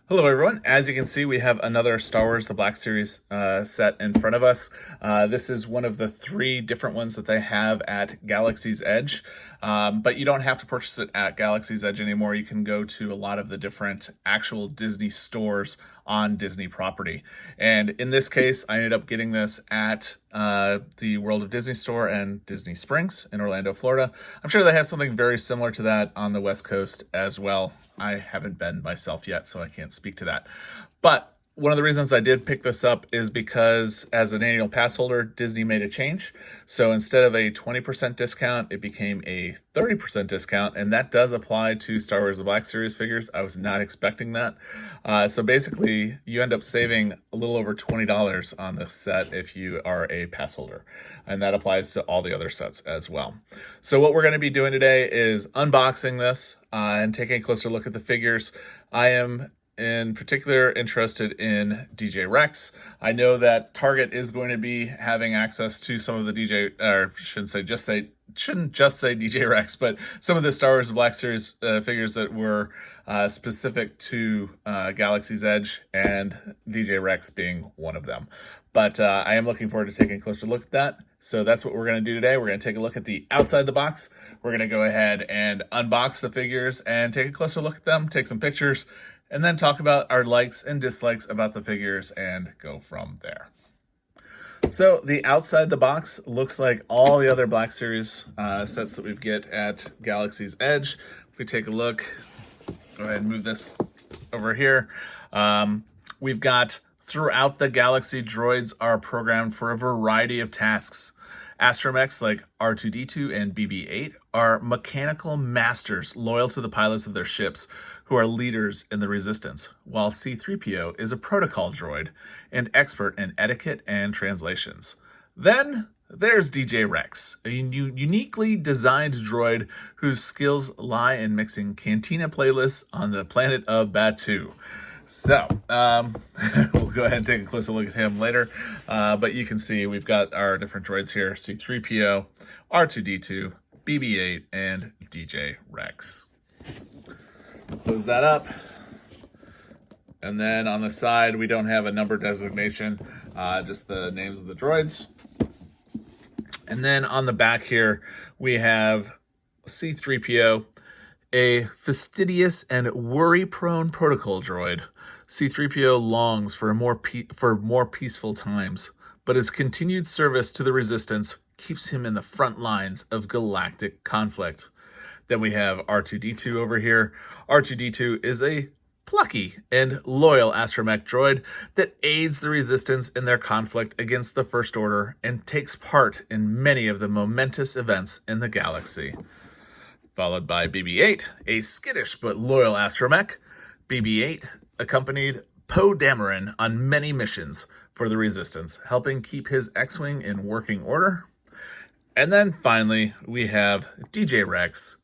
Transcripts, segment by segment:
Hello, everyone. As you can see, we have another Star Wars The Black Series set in front of us. This is one of the three different ones that they have at Galaxy's Edge, but you don't have to purchase it at Galaxy's Edge anymore. You can go to a lot of the different actual Disney stores on Disney property. And in this case, I ended up getting this at the World of Disney store and Disney Springs in Orlando, Florida. I'm sure they have something very similar to that on the West Coast as well. I haven't been myself yet, so I can't speak to that. But one of the reasons I did pick this up is because as an annual pass holder, Disney made a change. So instead of a 20% discount, it became a 30% discount, and that does apply to Star Wars The Black Series figures. I was not expecting that. So basically, you end up saving a little over $20 on this set if you are a pass holder, and that applies to all the other sets as well. So what we're going to be doing today is unboxing this and taking a closer look at the figures. I am in particular interested in DJ Rex. I know that Target is going to be having access to some of the shouldn't just say DJ Rex, but some of the Star Wars Black Series figures that were specific to Galaxy's Edge, and DJ Rex being one of them. But I am looking forward to taking a closer look at that. So that's what we're going to do today. We're going to take a look at the outside the box. We're going to go ahead and unbox the figures and take a closer look at them, take some pictures, and then talk about our likes and dislikes about the figures and go from there. So the outside the box looks like all the other Black Series sets that we get at Galaxy's Edge. If we take a look, go ahead and move this over here. We've got throughout the galaxy, droids are programmed for a variety of tasks. Astromechs like R2-D2 and BB-8 are mechanical masters loyal to the pilots of their ships who are leaders in the Resistance, while C-3PO is a protocol droid and expert in etiquette and translations. Then there's DJ Rex, a uniquely designed droid whose skills lie in mixing cantina playlists on the planet of Batuu. So, we'll go ahead and take a closer look at him later. But you can see we've got our different droids here. C-3PO, R2-D2, BB-8, and DJ Rex. Close that up. And then on the side, we don't have a number designation, just the names of the droids. And then on the back here, we have C-3PO, a fastidious and worry-prone protocol droid. C-3PO longs for more peaceful times, but his continued service to the Resistance keeps him in the front lines of galactic conflict. Then we have R2-D2 over here. R2-D2 is a plucky and loyal astromech droid that aids the Resistance in their conflict against the First Order and takes part in many of the momentous events in the galaxy. Followed by BB-8, a skittish but loyal astromech. BB-8 accompanied Poe Dameron on many missions for the Resistance, helping keep his X-Wing in working order. And then finally, we have DJ Rex.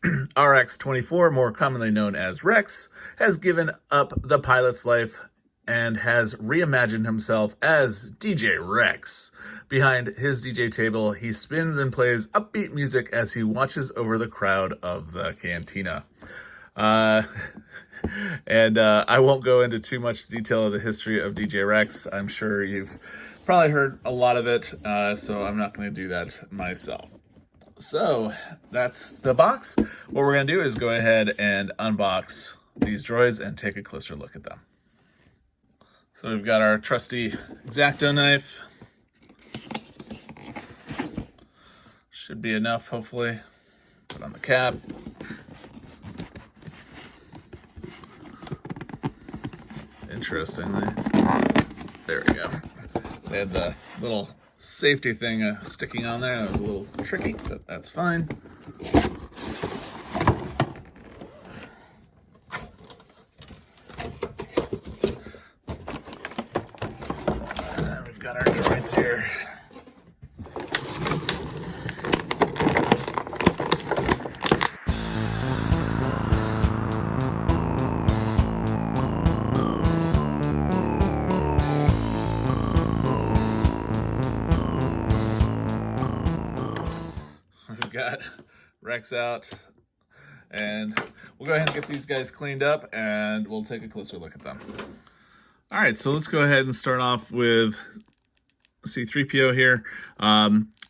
RX-24, more commonly known as Rex, has given up the pilot's life and has reimagined himself as DJ Rex. Behind his DJ table, he spins and plays upbeat music as he watches over the crowd of the cantina. I won't go into too much detail of the history of DJ Rex. I'm sure you've probably heard a lot of it, so I'm not going to do that myself. So that's the box. What we're going to do is go ahead and unbox these droids and take a closer look at them. So we've got our trusty X-Acto knife. Should be enough, hopefully. Put on the cap. Interestingly, there we go. They had the little safety thing sticking on there. That was a little tricky, but that's fine. And we've got our droids here. We've got Rex out, and we'll go ahead and get these guys cleaned up and we'll take a closer look at them. All right, so let's go ahead and start off with C-3PO here.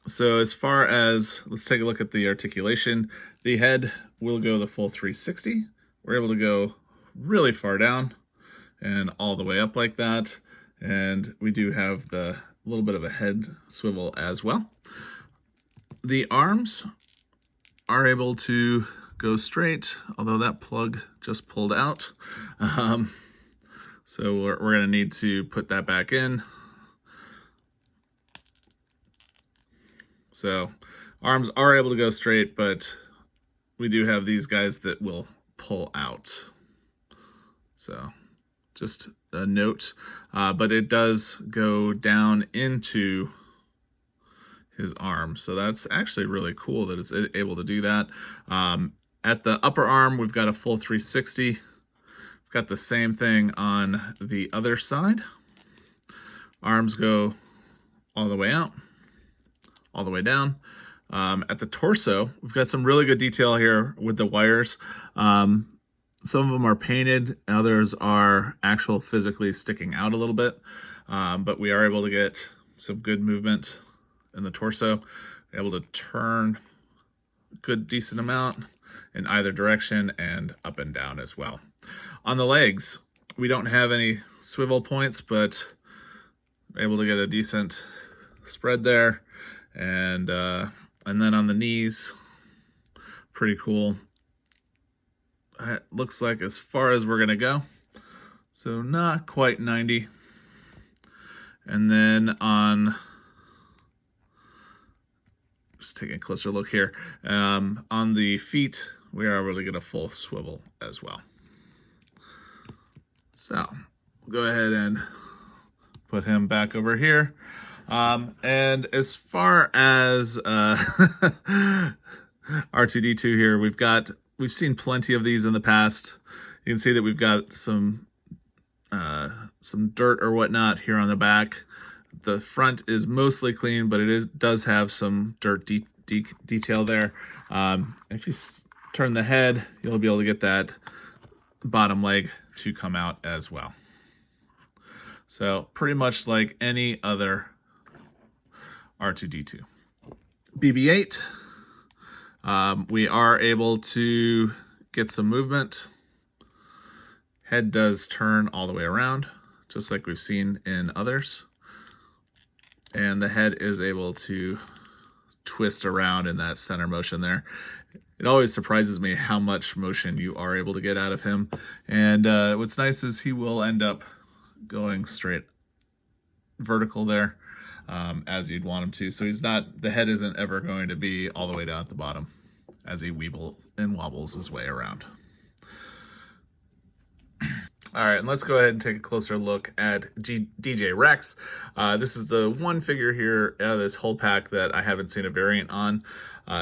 So as far as, let's take a look at the articulation. The head will go the full 360. We're able to go really far down and all the way up like that. And we do have the little bit of a head swivel as well. The arms are able to go straight, although that plug just pulled out. So we're going to need to put that back in. So arms are able to go straight, but we do have these guys that will pull out. So just a note, but it does go down into his arm. So that's actually really cool that it's able to do that. At the upper arm, we've got a full 360. We've got the same thing on the other side. Arms go all the way out, all the way down. At the torso, we've got some really good detail here with the wires. Some of them are painted, others are actual physically sticking out a little bit, but we are able to get some good movement in the torso, able to turn a good decent amount in either direction and up and down as well. On the legs, we don't have any swivel points, but able to get a decent spread there, and then on the knees, pretty cool. It looks like as far as we're gonna go, so not quite 90. And then on, just taking a closer look here, on the feet, we are able to get a full swivel as well. So we'll go ahead and put him back over here. And as far as R2-D2 here, we've seen plenty of these in the past. You can see that we've got some dirt or whatnot here on the back. The front is mostly clean, but it does have some dirt detail there. If you turn the head, you'll be able to get that bottom leg to come out as well. So pretty much like any other R2-D2. BB-8, we are able to get some movement. Head does turn all the way around, just like we've seen in others. And the head is able to twist around in that center motion there. It always surprises me how much motion you are able to get out of him. And what's nice is he will end up going straight vertical there, as you'd want him to. So the head isn't ever going to be all the way down at the bottom as he weeble and wobbles his way around. All right, and let's go ahead and take a closer look at DJ Rex. This is the one figure here out of this whole pack that I haven't seen a variant on.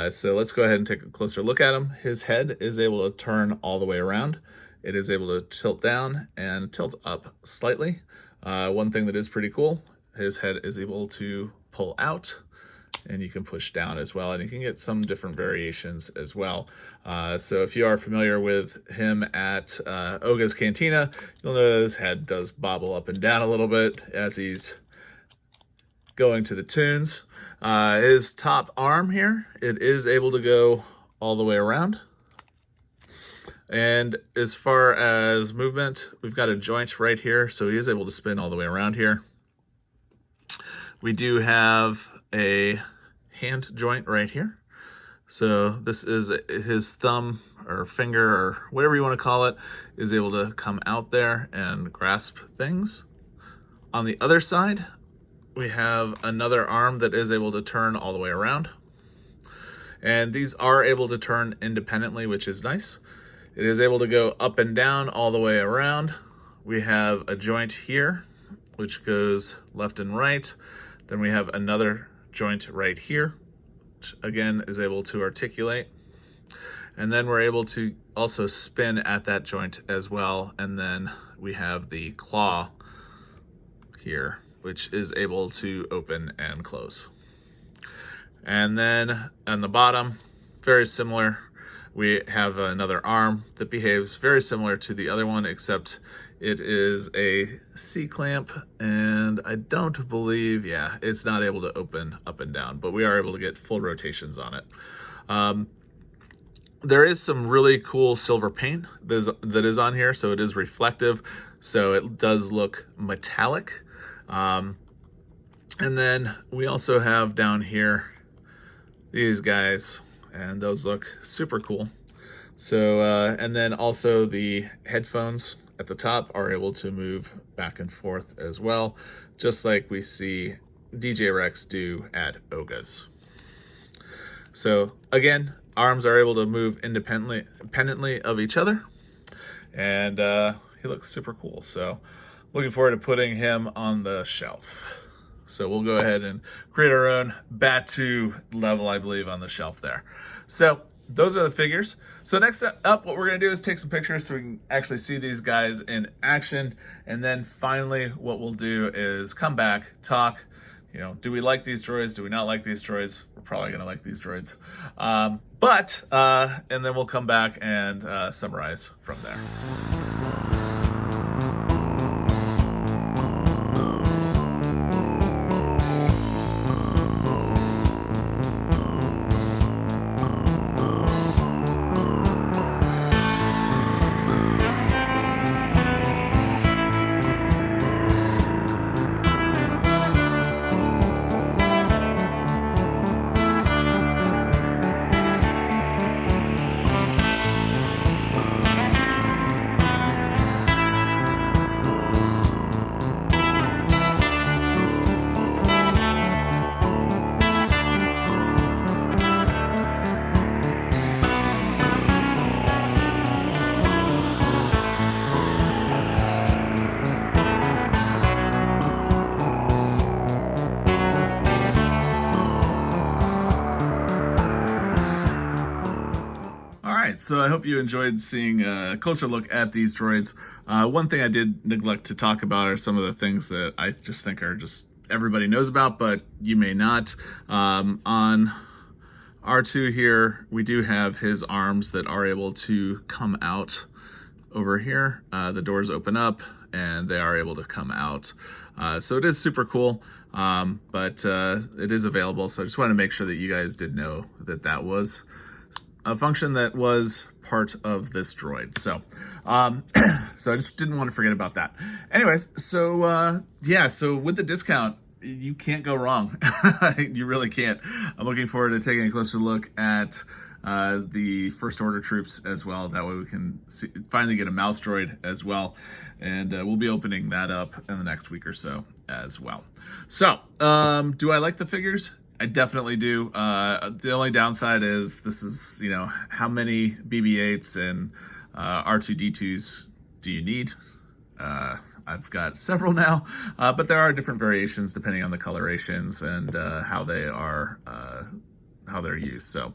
So let's go ahead and take a closer look at him. His head is able to turn all the way around. It is able to tilt down and tilt up slightly. One thing that is pretty cool, his head is able to pull out, and you can push down as well, and you can get some different variations as well. So if you are familiar with him at Oga's Cantina, you'll know that his head does bobble up and down a little bit as he's going to the tunes. His top arm here, it is able to go all the way around. And as far as movement, we've got a joint right here, so he is able to spin all the way around here. We do have a hand joint right here. So this is his thumb or finger or whatever you want to call it is able to come out there and grasp things. On the other side, we have another arm that is able to turn all the way around. And these are able to turn independently, which is nice. It is able to go up and down all the way around. We have a joint here, which goes left and right. Then we have another joint right here, which again is able to articulate. And then we're able to also spin at that joint as well. And then we have the claw here, which is able to open and close. And then on the bottom, very similar. we have another arm that behaves very similar to the other one, except it is a C-clamp, and I don't believe, yeah, it's not able to open up and down, but we are able to get full rotations on it. There is some really cool silver paint that is on here, so it is reflective, so it does look metallic. And then we also have down here these guys, and those look super cool. So, and then also the headphones at the top are able to move back and forth as well, just like we see DJ Rex do at Oga's. So again, arms are able to move independently of each other, and he looks super cool. So looking forward to putting him on the shelf. So we'll go ahead and create our own Batu level, I believe, on the shelf there. So those are the figures. So next up, what we're gonna do is take some pictures so we can actually see these guys in action. And then finally, what we'll do is come back, talk, you know, do we like these droids? Do we not like these droids? We're probably gonna like these droids. And then we'll come back and summarize from there. So I hope you enjoyed seeing a closer look at these droids. One thing I did neglect to talk about are some of the things that I just think are just everybody knows about, but you may not. On R2 here, we do have his arms that are able to come out over here. The doors open up and they are able to come out. So it is super cool, but it is available. So I just wanted to make sure that you guys did know that that was a function that was part of this droid. So, so I just didn't want to forget about that. Anyways, so yeah, so with the discount, you can't go wrong. You really can't. I'm looking forward to taking a closer look at the First Order troops as well. That way we can finally get a mouse droid as well. And we'll be opening that up in the next week or so as well. So, do I like the figures? I definitely do. The only downside is this is, you know, how many BB-8s and R2-D2s do you need? I've got several now, but there are different variations depending on the colorations and how they're used. So,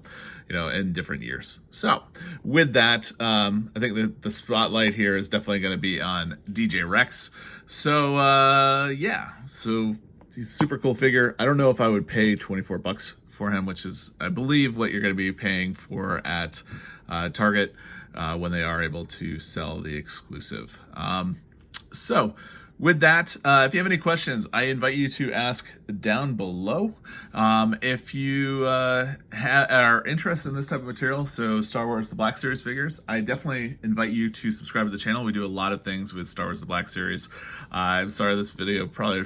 you know, in different years. So with that, I think the spotlight here is definitely going to be on DJ Rex. So yeah, so he's a super cool figure. I don't know if I would pay $24 for him, which is, I believe, what you're going to be paying for at Target when they are able to sell the exclusive. So with that, if you have any questions, I invite you to ask down below. If you are interested in this type of material, so Star Wars The Black Series figures, I definitely invite you to subscribe to the channel. We do a lot of things with Star Wars The Black Series. I'm sorry this video probably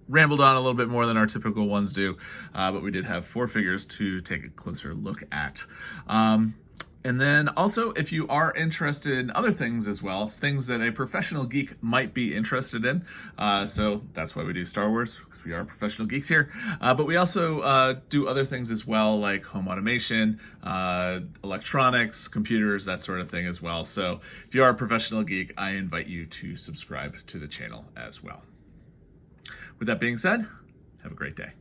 rambled on a little bit more than our typical ones do, but we did have 4 figures to take a closer look at. And then also, if you are interested in other things as well, things that a professional geek might be interested in, so that's why we do Star Wars, because we are professional geeks here, but we also do other things as well, like home automation, electronics, computers, that sort of thing as well. So if you are a professional geek, I invite you to subscribe to the channel as well. With that being said, have a great day.